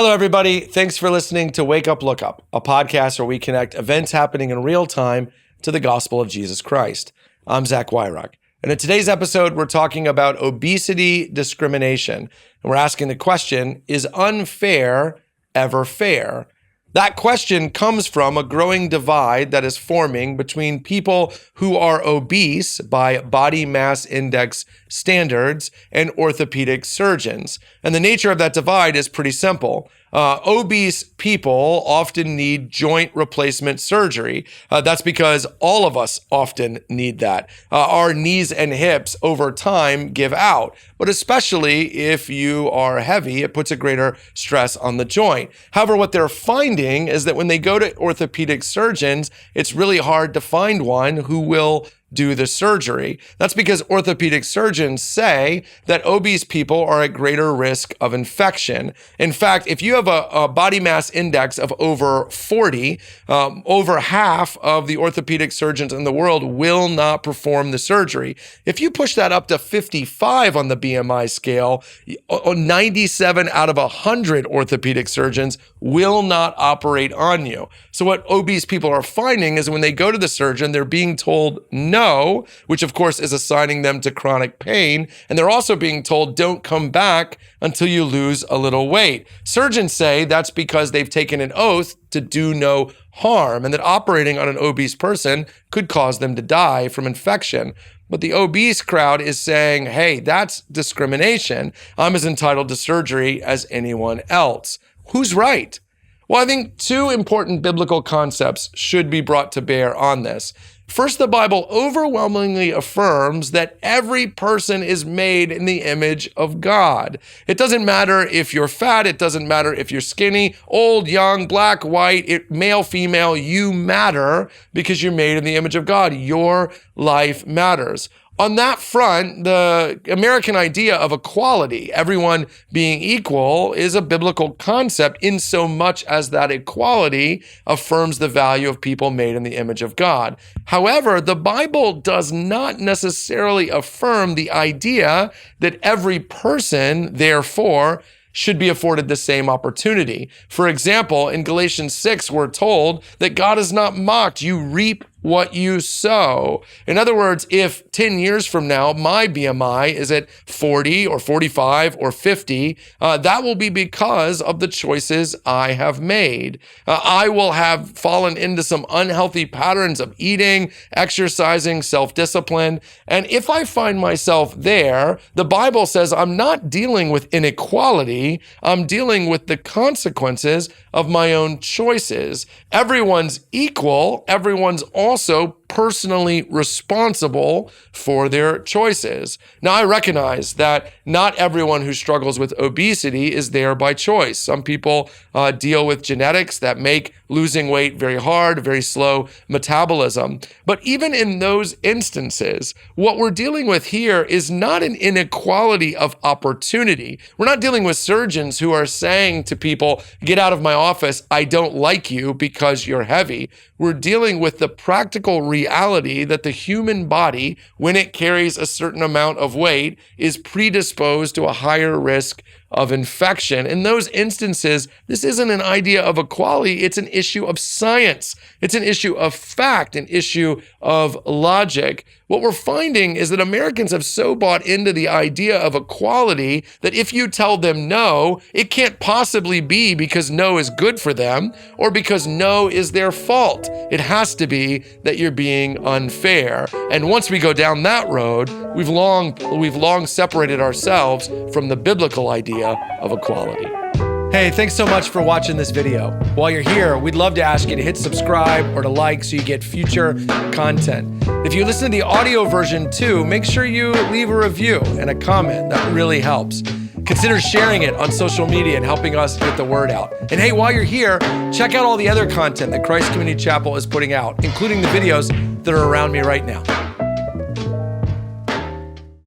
Hello, everybody. Thanks for listening to Wake Up, Look Up, a podcast where we connect events happening in real time to the gospel of Jesus Christ. I'm Zach Wyrock. And in today's episode, we're talking about obesity discrimination. And we're asking the question, is unfair ever fair? That question comes from a growing divide that is forming between people who are obese by body mass index standards and orthopedic surgeons. And the nature of that divide is pretty simple. Obese people often need joint replacement surgery. That's because all of us often need that. Our knees and hips over time give out, but especially if you are heavy, it puts a greater stress on the joint. However, what they're finding is that when they go to orthopedic surgeons, it's really hard to find one who will do the surgery. That's because orthopedic surgeons say that obese people are at greater risk of infection. In fact, if you have a body mass index of over 40, over half of the orthopedic surgeons in the world will not perform the surgery. If you push that up to 55 on the BMI scale, 97 out of 100 orthopedic surgeons will not operate on you. So what obese people are finding is when they go to the surgeon, they're being told no, which of course is assigning them to chronic pain. And they're also being told, don't come back until you lose a little weight. Surgeons say that's because they've taken an oath to do no harm and that operating on an obese person could cause them to die from infection. But the obese crowd is saying, hey, that's discrimination. I'm as entitled to surgery as anyone else. Who's right? Well, I think two important biblical concepts should be brought to bear on this. First, the Bible overwhelmingly affirms that every person is made in the image of God. It doesn't matter if you're fat, it doesn't matter if you're skinny, old, young, black, white, male, female, you matter because you're made in the image of God. Your life matters. On that front, the American idea of equality, everyone being equal, is a biblical concept in so much as that equality affirms the value of people made in the image of God. However, the Bible does not necessarily affirm the idea that every person, therefore, should be afforded the same opportunity. For example, in Galatians 6, we're told that God is not mocked. You reap what you sow. In other words, if 10 years from now, my BMI is at 40 or 45 or 50, that will be because of the choices I have made. I will have fallen into some unhealthy patterns of eating, exercising, self-discipline. And if I find myself there, the Bible says I'm not dealing with inequality. I'm dealing with the consequences of my own choices. Everyone's equal. Everyone's also personally responsible for their choices. Now, I recognize that not everyone who struggles with obesity is there by choice. Some people deal with genetics that make losing weight very hard, very slow metabolism. But even in those instances, what we're dealing with here is not an inequality of opportunity. We're not dealing with surgeons who are saying to people, get out of my office, I don't like you because you're heavy. We're dealing with the practical reality that the human body, when it carries a certain amount of weight, is predisposed to a higher risk of infection. In those instances, this isn't an idea of equality, it's an issue of science. It's an issue of fact, an issue of logic. What we're finding is that Americans have so bought into the idea of equality that if you tell them no, it can't possibly be because no is good for them or because no is their fault. It has to be that you're being unfair. And once we go down that road, we've long separated ourselves from the biblical idea of equality. Hey, thanks so much for watching this video. While you're here, we'd love to ask you to hit subscribe or to like so you get future content. If you listen to the audio version too, make sure you leave a review and a comment. That really helps. Consider sharing it on social media and helping us get the word out. And hey, while you're here, check out all the other content that Christ Community Chapel is putting out, including the videos that are around me right now.